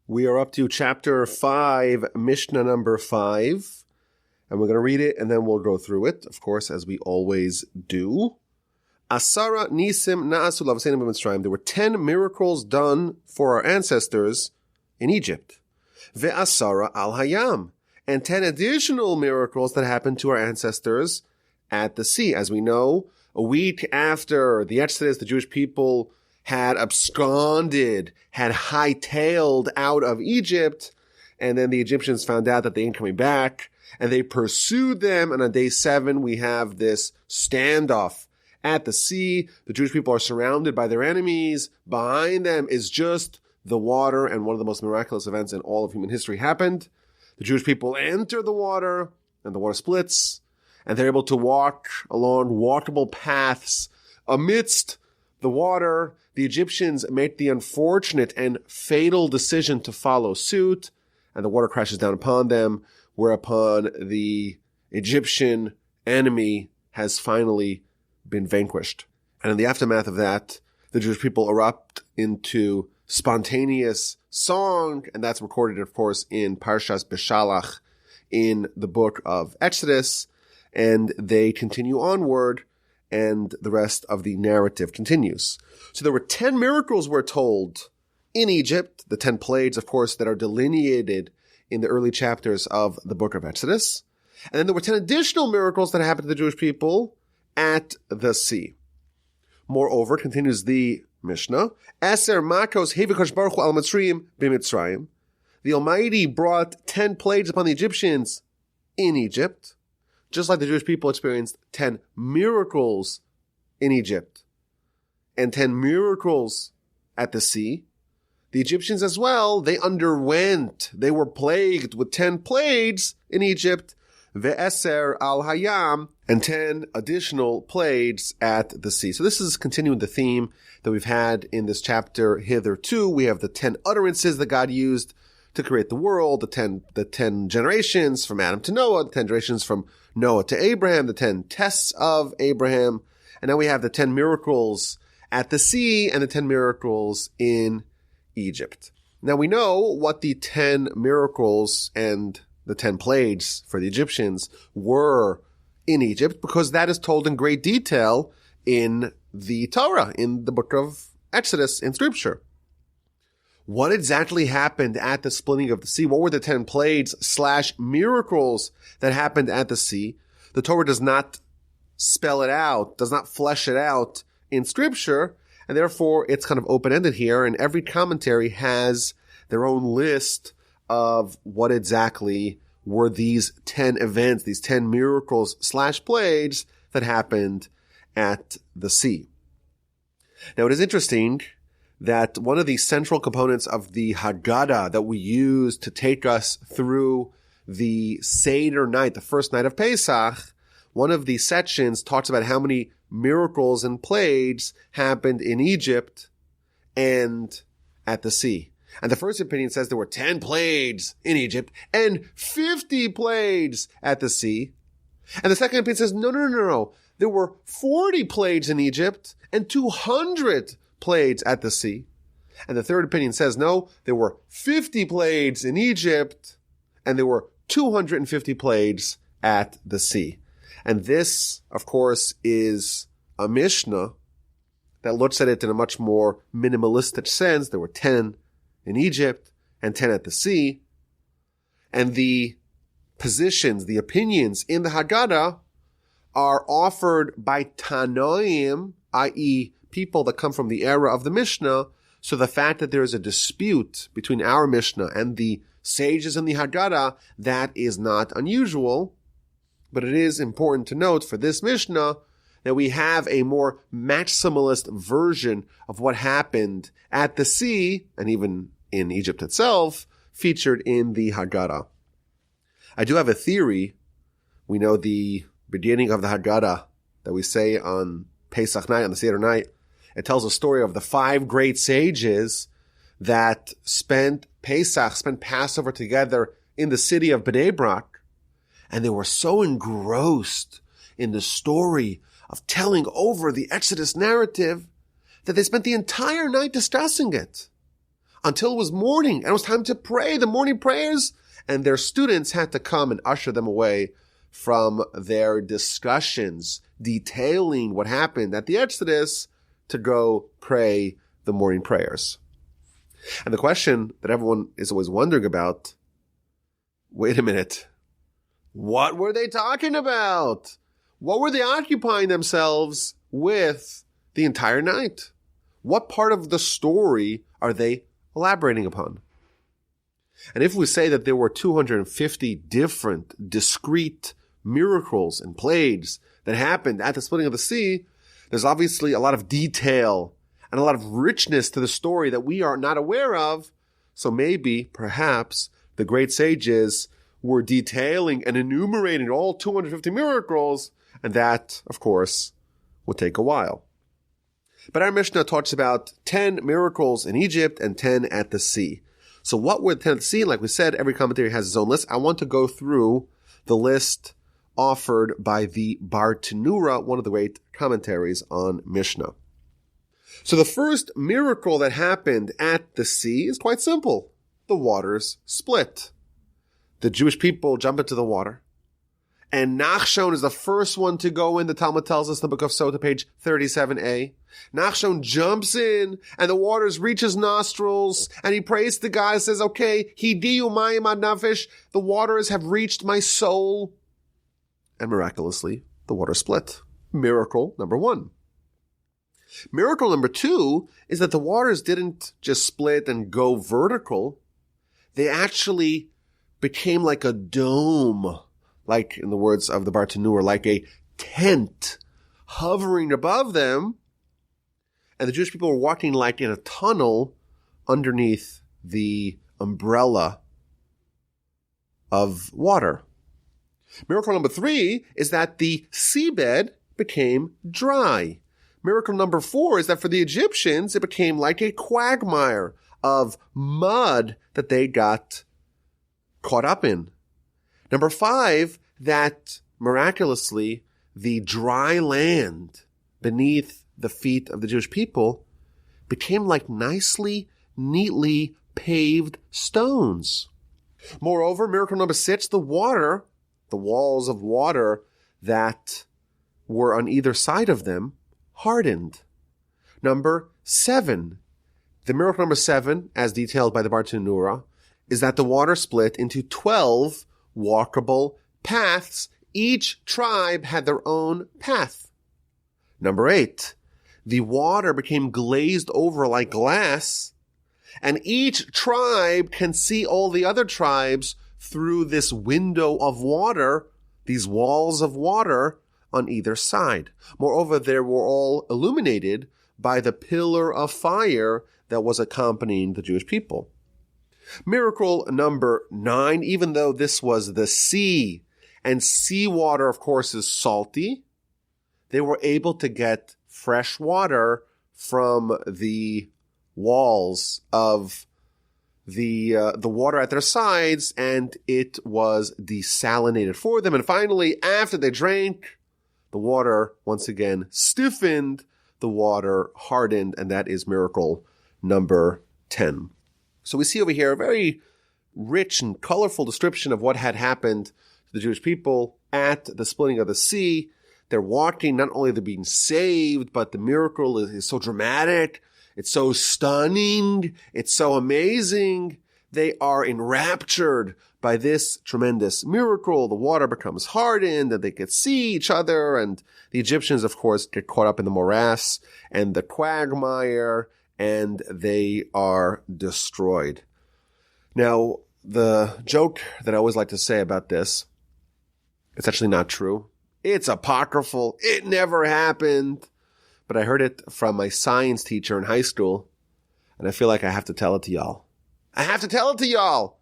We are up to chapter 5, Mishnah number 5, and we're going to read it and then we'll go through it, of course, as we always do. Asara nisim na'asu l'avseinu b'Mitzrayim. There were 10 miracles done for our ancestors in Egypt. Ve'asara al hayam. And 10 additional miracles that happened to our ancestors at the sea. As we know, a week after the Exodus, the Jewish people had absconded, had hightailed out of Egypt, and then the Egyptians found out that they ain't coming back, and they pursued them, and on day 7, we have this standoff at the sea. The Jewish people are surrounded by their enemies. Behind them is just the water, and one of the most miraculous events in all of human history happened. The Jewish people enter the water, and the water splits, and they're able to walk along walkable paths amidst the water. The Egyptians make the unfortunate and fatal decision to follow suit, and the water crashes down upon them, whereupon the Egyptian enemy has finally been vanquished. And in the aftermath of that, the Jewish people erupt into spontaneous song, and that's recorded, of course, in Parshas Beshalach in the book of Exodus, and they continue onward, and the rest of the narrative continues. So there were 10 miracles, we're told, in Egypt, the 10 plagues, of course, that are delineated in the early chapters of the book of Exodus. And then there were 10 additional miracles that happened to the Jewish people at the sea. Moreover, continues the Mishnah, Eser makos hevikosh baruch hu al Mitzrayim b'Mitzrayim. The Almighty brought 10 plagues upon the Egyptians in Egypt, just like the Jewish people experienced 10 miracles in Egypt and 10 miracles at the sea. The Egyptians as well, they were plagued with 10 plagues in Egypt, ve'eser al hayam, and 10 additional plagues at the sea. So this is continuing the theme that we've had in this chapter hitherto. We have the 10 utterances that God used to create the world, the 10 generations from Adam to Noah, the 10 generations from Noah to Abraham, the 10 tests of Abraham, and now we have the 10 miracles at the sea and the 10 miracles in Egypt. Now we know what the 10 miracles and the 10 plagues for the Egyptians were in Egypt, because that is told in great detail in the Torah, in the book of Exodus in Scripture. What exactly happened at the splitting of the sea? What were the 10 plagues / miracles that happened at the sea? The Torah does not spell it out, does not flesh it out in Scripture, and therefore it's kind of open-ended here, and every commentary has their own list of what exactly were these 10 events, these 10 miracles / plagues that happened at the sea. Now it is interesting that one of the central components of the Haggadah that we use to take us through the Seder night, the first night of Pesach, one of the sections talks about how many miracles and plagues happened in Egypt and at the sea. And the first opinion says there were 10 plagues in Egypt and 50 plagues at the sea. And the second opinion says, no. There were 40 plagues in Egypt and 200 plagues at the sea. And the third opinion says, no, there were 50 plagues in Egypt and there were 250 plagues at the sea. And this, of course, is a Mishnah that looks at it in a much more minimalistic sense. There were 10 in Egypt and 10 at the sea. And the positions, the opinions in the Haggadah are offered by Tanoim, i.e., people that come from the era of the Mishnah. So the fact that there is a dispute between our Mishnah and the sages in the Haggadah, that is not unusual. But it is important to note for this Mishnah that we have a more maximalist version of what happened at the sea, and even in Egypt itself, featured in the Haggadah. I do have a theory. We know the beginning of the Haggadah that we say on Pesach night, on the Seder night. It tells a story of the 5 great sages that spent Passover together in the city of Bnei Brak, and they were so engrossed in the story of telling over the Exodus narrative that they spent the entire night discussing it. until it was morning and it was time to pray the morning prayers. And their students had to come and usher them away from their discussions detailing what happened at the Exodus to go pray the morning prayers. And the question that everyone is always wondering about, wait a minute, what were they talking about? What were they occupying themselves with the entire night? What part of the story are they elaborating upon? And if we say that there were 250 different discrete miracles and plagues that happened at the splitting of the sea, there's obviously a lot of detail and a lot of richness to the story that we are not aware of. So maybe, perhaps, the great sages were detailing and enumerating all 250 miracles, and that, of course, would take a while. But our Mishnah talks about 10 miracles in Egypt and 10 at the sea. So what were the 10 at the sea? Like we said, every commentary has its own list. I want to go through the list offered by the Bar Tanura, one of the great commentaries on Mishnah. So the first miracle that happened at the sea is quite simple. The waters split. The Jewish people jump into the water. And Nachshon is the first one to go in. The Talmud tells us in the book of Sota, page 37a. Nachshon jumps in, and the waters reach his nostrils, and he prays to God and says, okay, hidiyu mayim ad nafesh, the waters have reached my soul. And miraculously, the water split. Miracle number 1. Miracle number 2 is that the waters didn't just split and go vertical. They actually became like a dome, like in the words of the Bar Tanura, like a tent hovering above them. And the Jewish people were walking like in a tunnel underneath the umbrella of water. Miracle number 3 is that the seabed became dry. Miracle number 4 is that for the Egyptians, it became like a quagmire of mud that they got caught up in. Number 5, that miraculously the dry land beneath the feet of the Jewish people became like nicely, neatly paved stones. Moreover, miracle number 6, the walls of water that were on either side of them hardened. Number 7, the miracle number 7, as detailed by the Bar Tanura, is that the water split into 12 walkable paths. Each tribe had their own path. Number 8, the water became glazed over like glass, and each tribe can see all the other tribes through this window of water, these walls of water on either side. Moreover, they were all illuminated by the pillar of fire that was accompanying the Jewish people. Miracle number 9, even though this was the sea, and seawater, of course, is salty, they were able to get fresh water from the walls of the water at their sides, and it was desalinated for them. And finally, after they drank, the water once again stiffened, the water hardened, and that is miracle number 10. So we see over here a very rich and colorful description of what had happened to the Jewish people at the splitting of the sea. They're walking, not only they're being saved, but the miracle is so dramatic. It's so stunning. It's so amazing. They are enraptured by this tremendous miracle. The water becomes hardened and they can see each other. And the Egyptians, of course, get caught up in the morass and the quagmire, and they are destroyed. Now, the joke that I always like to say about this, it's actually not true. It's apocryphal. It never happened. But I heard it from my science teacher in high school, and I feel like I have to tell it to y'all. I have to tell it to y'all.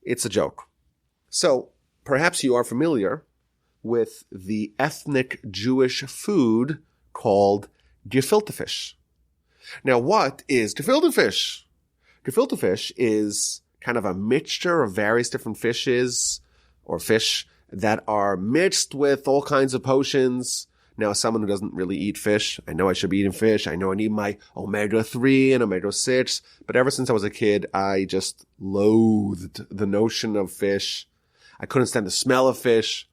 It's a joke. So perhaps you are familiar with the ethnic Jewish food called gefilte fish. Now, what is gefilte fish? Gefilte fish is kind of a mixture of various different fishes or fish that are mixed with all kinds of potions. Now, as someone who doesn't really eat fish, I know I should be eating fish. I know I need my omega-3 and omega-6. But ever since I was a kid, I just loathed the notion of fish. I couldn't stand the smell of fish.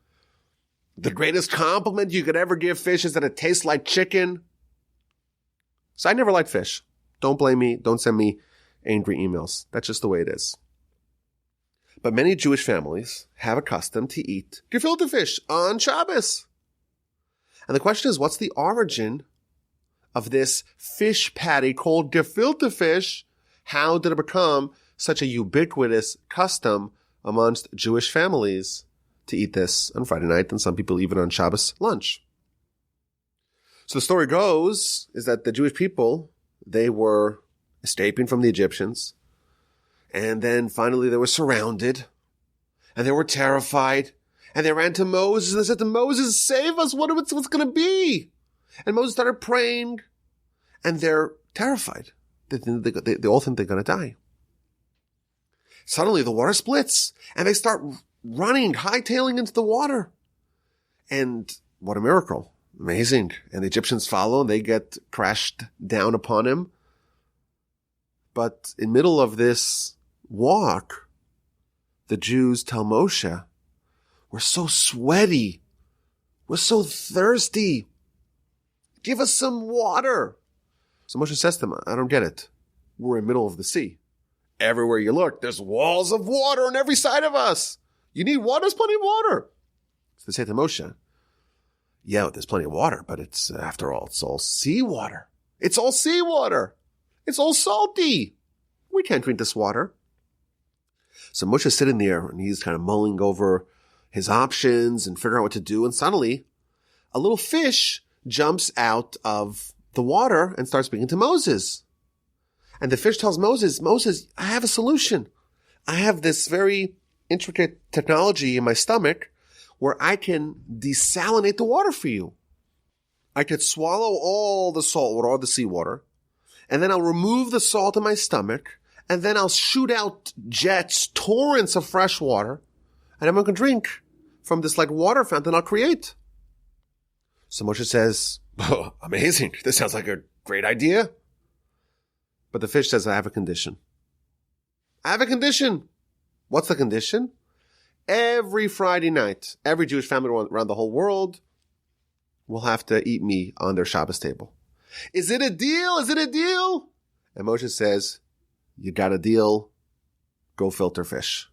The greatest compliment you could ever give fish is that it tastes like chicken. So I never liked fish. Don't blame me. Don't send me angry emails. That's just the way it is. But many Jewish families have a custom to eat gefilte fish on Shabbos. And the question is, what's the origin of this fish patty called gefilte fish? How did it become such a ubiquitous custom amongst Jewish families to eat this on Friday night, and some people even on Shabbos lunch? So the story goes is that the Jewish people, they were escaping from the Egyptians, and then finally they were surrounded, and they were terrified, and they ran to Moses, and they said to Moses, save us, what's going to be? And Moses started praying, and they're terrified. They all think they're going to die. Suddenly the water splits, and they start running, hightailing into the water. And what a miracle. Amazing. And the Egyptians follow, and they get crashed down upon him. But in the middle of this walk, the Jews tell Moshe, we're so sweaty. We're so thirsty. Give us some water. So Moshe says to them, I don't get it. We're in the middle of the sea. Everywhere you look, there's walls of water on every side of us. You need water? There's plenty of water. So they say to Moshe, yeah, there's plenty of water, but it's, after all, it's all seawater. It's all seawater. It's all salty. We can't drink this water. So Moshe's sitting there, and he's kind of mulling over his options and figuring out what to do. And suddenly, a little fish jumps out of the water and starts speaking to Moses. And the fish tells Moses, I have a solution. I have this very intricate technology in my stomach where I can desalinate the water for you. I could swallow all the salt water, all the seawater, and then I'll remove the salt in my stomach, and then I'll shoot out jets, torrents of fresh water, and everyone can drink from this like water fountain I'll create. So Moshe says, oh, amazing. This sounds like a great idea. But the fish says, I have a condition. I have a condition. What's the condition? Every Friday night, every Jewish family around the whole world will have to eat me on their Shabbos table. Is it a deal? Is it a deal? And Moshe says, you got a deal. Go filter fish.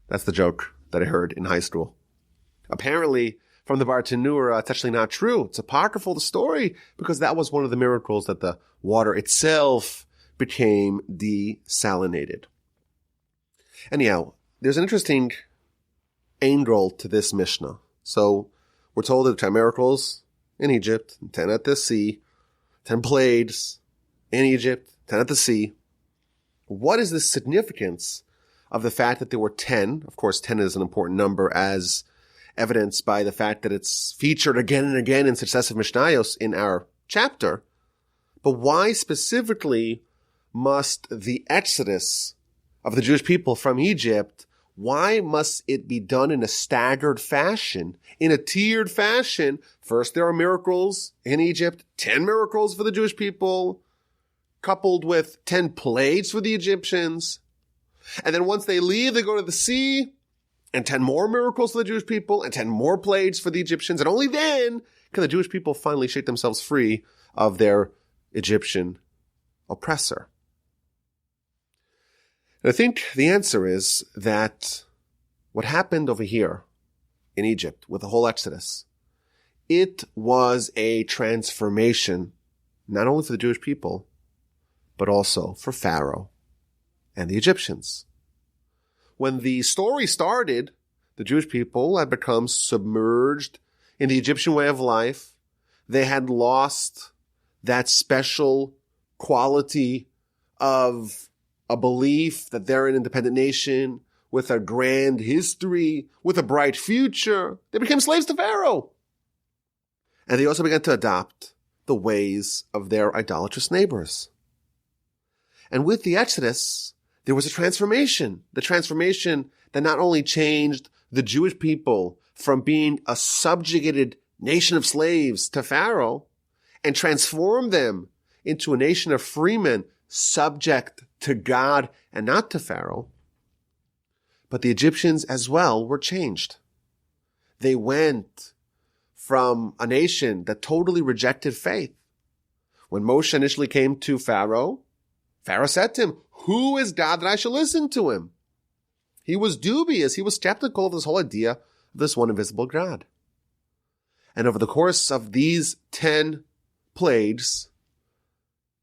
That's the joke that I heard in high school. Apparently, from the Bartanura, it's actually not true. It's apocryphal, the story, because that was one of the miracles that the water itself became desalinated. Anyhow, there's an interesting angle to this Mishnah. So we're told that 10 miracles in Egypt, 10 at the sea, 10 plagues in Egypt, 10 at the sea. What is the significance of the fact that there were 10? Of course, 10 is an important number as evidenced by the fact that it's featured again and again in successive Mishnayos in our chapter. But why specifically must the exodus of the Jewish people from Egypt, why must it be done in a staggered fashion, in a tiered fashion? First, there are miracles in Egypt, 10 miracles for the Jewish people, coupled with 10 plagues for the Egyptians. And then once they leave, they go to the sea, and 10 more miracles for the Jewish people, and 10 more plagues for the Egyptians. And only then can the Jewish people finally shake themselves free of their Egyptian oppressor. And I think the answer is that what happened over here in Egypt with the whole Exodus, it was a transformation, not only for the Jewish people, but also for Pharaoh and the Egyptians. When the story started, the Jewish people had become submerged in the Egyptian way of life. They had lost that special quality of a belief that they're an independent nation with a grand history, with a bright future. They became slaves to Pharaoh. And they also began to adopt the ways of their idolatrous neighbors. And with the Exodus, there was a transformation. The transformation that not only changed the Jewish people from being a subjugated nation of slaves to Pharaoh and transformed them into a nation of freemen subject to God and not to Pharaoh. But the Egyptians as well were changed. They went from a nation that totally rejected faith. When Moshe initially came to Pharaoh, Pharaoh said to him, "Who is God that I shall listen to him?" He was dubious. He was skeptical of this whole idea of this one invisible God. And over the course of these 10 plagues,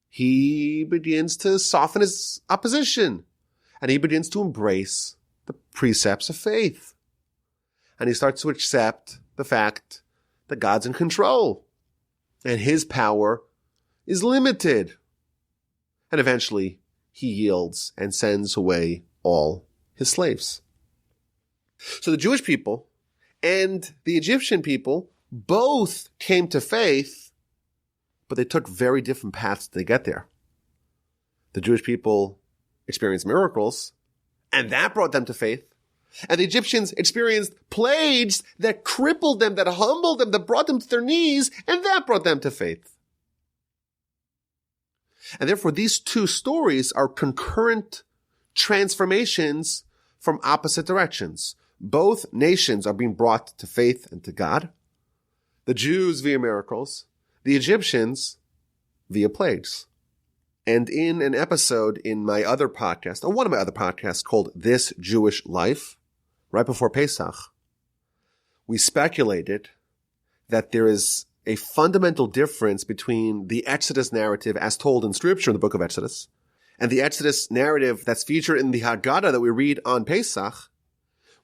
he begins to soften his opposition, and he begins to embrace the precepts of faith. And he starts to accept the fact that God's in control, and his power is limited. And eventually, he yields and sends away all his slaves. So the Jewish people and the Egyptian people both came to faith, but they took very different paths to get there. The Jewish people experienced miracles, and that brought them to faith. And the Egyptians experienced plagues that crippled them, that humbled them, that brought them to their knees, and that brought them to faith. And therefore, these two stories are concurrent transformations from opposite directions. Both nations are being brought to faith and to God. The Jews via miracles, the Egyptians via plagues. And in an episode in my other podcast, or one of my other podcasts called This Jewish Life, right before Pesach, we speculated that there is a fundamental difference between the Exodus narrative as told in Scripture in the book of Exodus and the Exodus narrative that's featured in the Haggadah that we read on Pesach,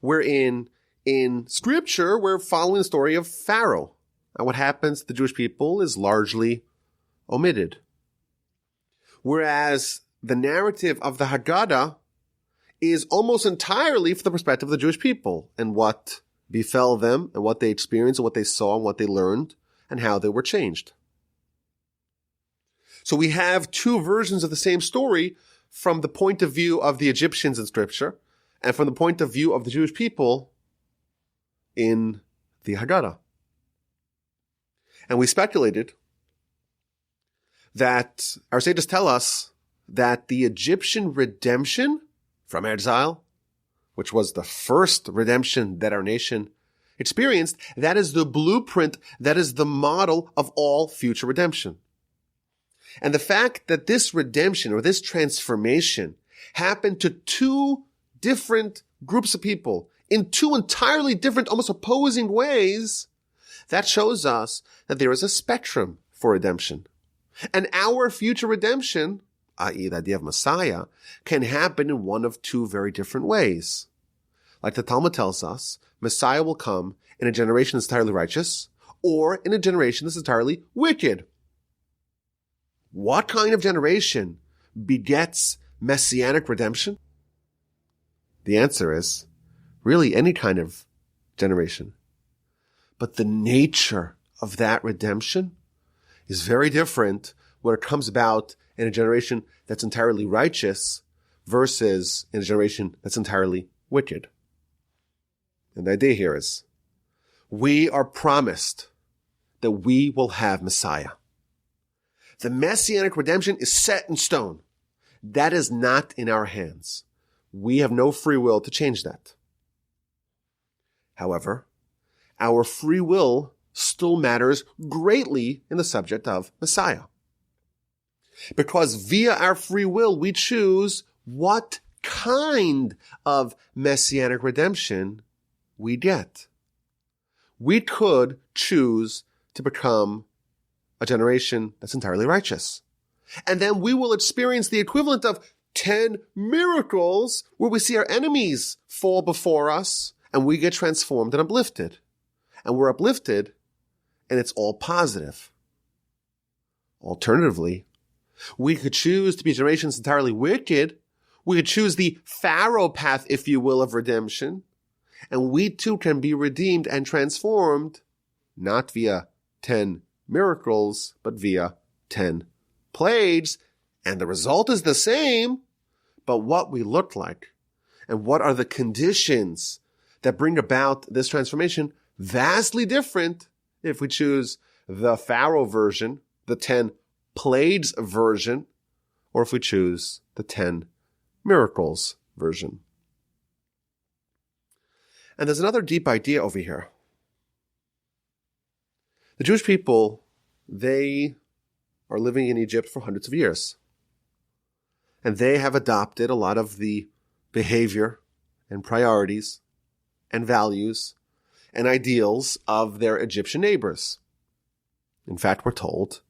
wherein in Scripture we're following the story of Pharaoh. And what happens to the Jewish people is largely omitted. Whereas the narrative of the Haggadah is almost entirely from the perspective of the Jewish people and what befell them and what they experienced and what they saw and what they learned and how they were changed. So we have two versions of the same story from the point of view of the Egyptians in Scripture and from the point of view of the Jewish people in the Haggadah. And we speculated that our sages tell us that the Egyptian redemption from exile, which was the first redemption that our nation experienced, that is the blueprint, that is the model of all future redemption. And the fact that this redemption or this transformation happened to two different groups of people in two entirely different, almost opposing ways, that shows us that there is a spectrum for redemption. And our future redemption, i.e. the idea of Messiah, can happen in one of two very different ways. Like the Talmud tells us, Messiah will come in a generation that's entirely righteous, or in a generation that's entirely wicked. What kind of generation begets messianic redemption? The answer is, really any kind of generation. But the nature of that redemption is very different when it comes about in a generation that's entirely righteous versus in a generation that's entirely wicked. And the idea here is, we are promised that we will have Messiah. The messianic redemption is set in stone. That is not in our hands. We have no free will to change that. However, our free will still matters greatly in the subject of Messiah. Because via our free will, we choose what kind of messianic redemption we get. We could choose to become a generation that's entirely righteous. And then we will experience the equivalent of 10 miracles where we see our enemies fall before us and we get transformed and uplifted. And we're uplifted and it's all positive. Alternatively, we could choose to be generations entirely wicked. We could choose the Pharaoh path, if you will, of redemption. And we too can be redeemed and transformed, not via 10 miracles, but via 10 plagues. And the result is the same, but what we look like and what are the conditions that bring about this transformation, vastly different if we choose the Pharaoh version, the 10 plagues version, or if we choose the 10 miracles version. And there's another deep idea over here. The Jewish people, they are living in Egypt for hundreds of years. And they have adopted a lot of the behavior and priorities and values and ideals of their Egyptian neighbors. In fact, we're told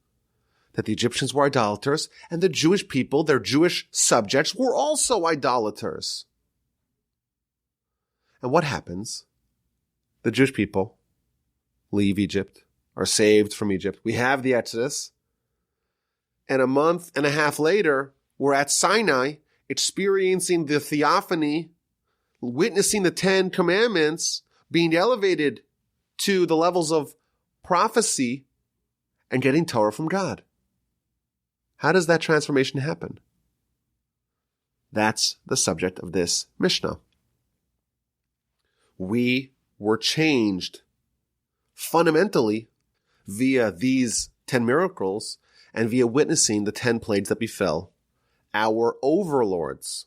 that the Egyptians were idolaters, and the Jewish people, their Jewish subjects, were also idolaters. And what happens? The Jewish people leave Egypt, are saved from Egypt. We have the Exodus. And a month and a half later, we're at Sinai, experiencing the theophany, witnessing the 10 commandments, being elevated to the levels of prophecy, and getting Torah from God. How does that transformation happen? That's the subject of this Mishnah. We were changed fundamentally via these 10 miracles and via witnessing the 10 plagues that befell our overlords.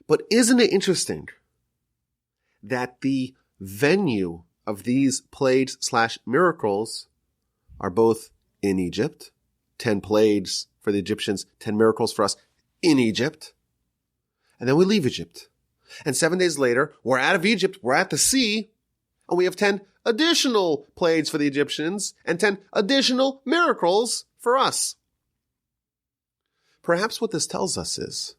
But isn't it interesting that the venue of these plagues/miracles are both in Egypt, 10 plagues for the Egyptians, 10 miracles for us in Egypt, and then we leave Egypt. And 7 days later, we're out of Egypt, we're at the sea, and we have 10 additional plagues for the Egyptians and 10 additional miracles for us. Perhaps what this tells us is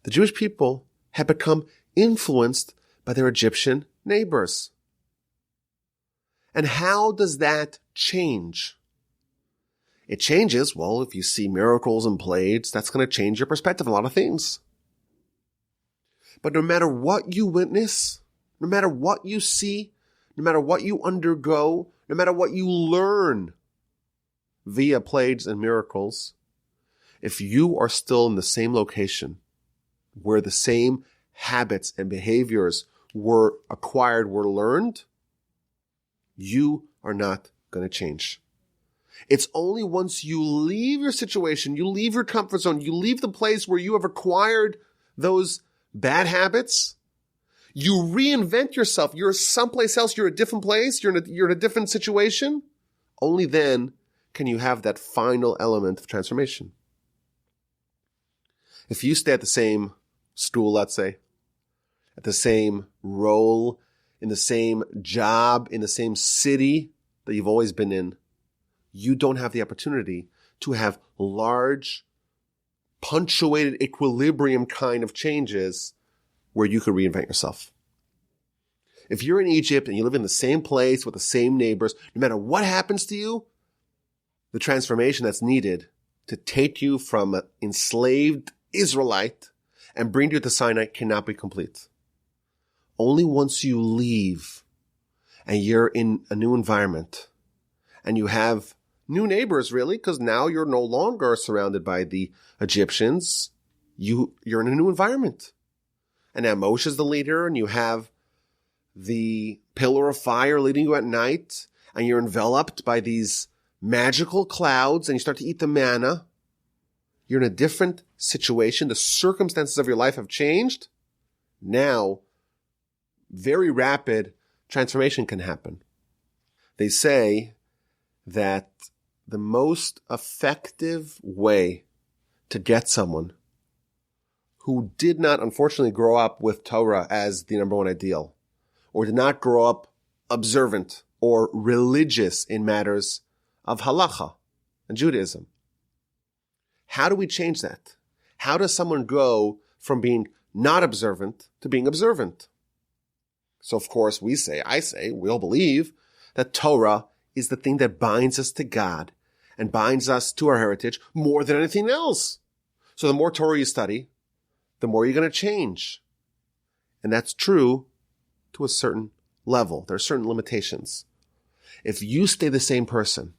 the Jewish people had become influenced by their Egyptian neighbors. And how does that change? It changes, well, if you see miracles and plagues, that's going to change your perspective on a lot of things. But no matter what you witness, no matter what you see, no matter what you undergo, no matter what you learn via plagues and miracles, if you are still in the same location where the same habits and behaviors were acquired, were learned, you are not going to change. It's only once you leave your situation, you leave your comfort zone, you leave the place where you have acquired those bad habits, you reinvent yourself, you're someplace else, you're a different place, you're in a different situation, only then can you have that final element of transformation. If you stay at the same stool, let's say, at the same role, in the same job, in the same city that you've always been in, you don't have the opportunity to have large, punctuated equilibrium kind of changes where you could reinvent yourself. If you're in Egypt and you live in the same place with the same neighbors, no matter what happens to you, the transformation that's needed to take you from an enslaved Israelite and bring you to Sinai cannot be complete. Only once you leave and you're in a new environment and you have new neighbors, really, because now you're no longer surrounded by the Egyptians. You're in a new environment. And now Moshe is the leader, and you have the pillar of fire leading you at night, and you're enveloped by these magical clouds, and you start to eat the manna. You're in a different situation. The circumstances of your life have changed. Now, very rapid transformation can happen. They say that the most effective way to get someone who did not, unfortunately, grow up with Torah as the number one ideal, or did not grow up observant or religious in matters of halacha and Judaism. How do we change that? How does someone go from being not observant to being observant? So, of course, we all believe that Torah is the thing that binds us to God and binds us to our heritage more than anything else. So the more Torah you study, the more you're going to change. And that's true to a certain level. There are certain limitations. If you stay the same person,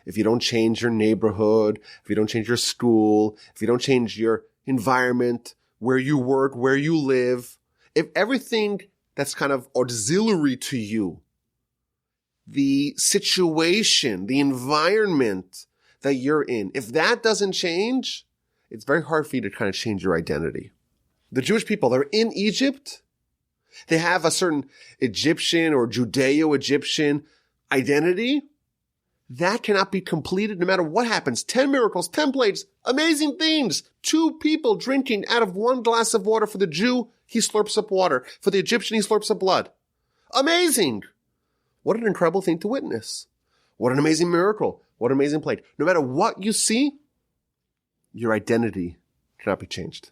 if you don't change your neighborhood, if you don't change your school, if you don't change your environment, where you work, where you live, if everything that's kind of auxiliary to you the situation, the environment that you're in, if that doesn't change, it's very hard for you to kind of change your identity. The Jewish people, they're in Egypt. They have a certain Egyptian or Judeo-Egyptian identity. That cannot be completed no matter what happens. 10 miracles, 10 plagues, amazing things. 2 people drinking out of 1 glass of water. For the Jew, he slurps up water. For the Egyptian, he slurps up blood. Amazing. What an incredible thing to witness. What an amazing miracle. What an amazing plague. No matter what you see, your identity cannot be changed.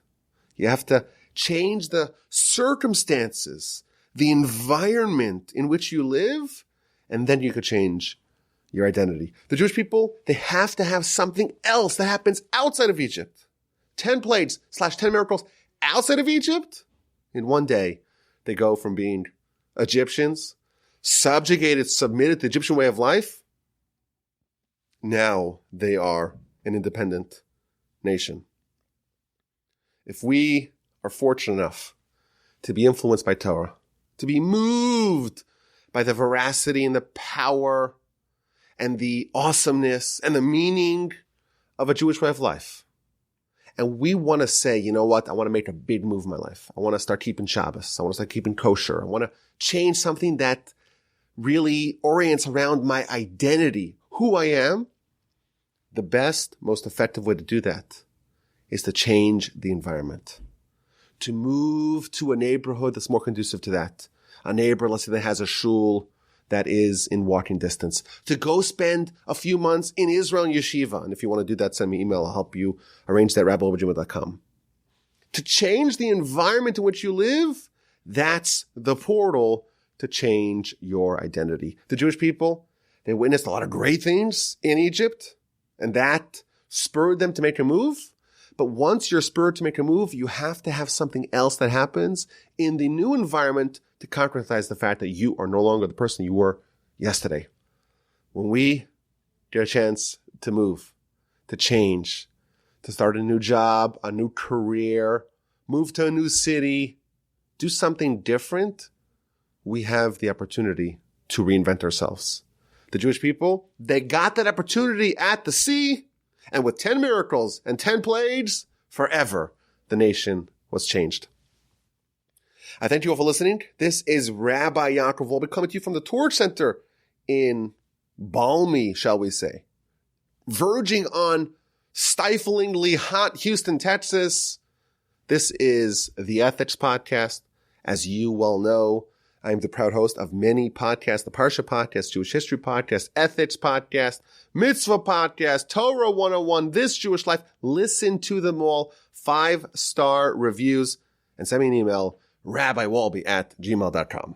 You have to change the circumstances, the environment in which you live, and then you could change your identity. The Jewish people, they have to have something else that happens outside of Egypt. 10 plagues / 10 miracles outside of Egypt. In one day, they go from being Egyptians, subjugated, submitted to the Egyptian way of life. Now they are an independent nation. If we are fortunate enough to be influenced by Torah, to be moved by the veracity and the power and the awesomeness and the meaning of a Jewish way of life, and we want to say, you know what, I want to make a big move in my life. I want to start keeping Shabbos. I want to start keeping kosher. I want to change something that really orients around my identity, who I am. The best, most effective way to do that is to change the environment, to move to a neighborhood that's more conducive to that. A neighbor, let's say, that has a shul that is in walking distance, to go spend a few months in Israel and yeshiva. And if you want to do that, send me an email. I'll help you arrange that, rabbi@gmail.com. To change the environment in which you live, that's the portal to change your identity. The Jewish people, they witnessed a lot of great things in Egypt, and that spurred them to make a move. But once you're spurred to make a move, you have to have something else that happens in the new environment to concretize the fact that you are no longer the person you were yesterday. When we get a chance to move, to change, to start a new job, a new career, move to a new city, do something different, we have the opportunity to reinvent ourselves. The Jewish people, they got that opportunity at the sea, and with 10 miracles and 10 plagues, forever, the nation was changed. I thank you all for listening. This is Rabbi Yaakov Wolbe coming to you from the Torch Center in balmy, shall we say, verging on stiflingly hot Houston, Texas. This is the Ethics Podcast. As you well know, I'm the proud host of many podcasts, the Parsha Podcast, Jewish History Podcast, Ethics Podcast, Mitzvah Podcast, Torah 101, This Jewish Life. Listen to them all. 5-star reviews, and send me an email, rabbiwolbe@gmail.com.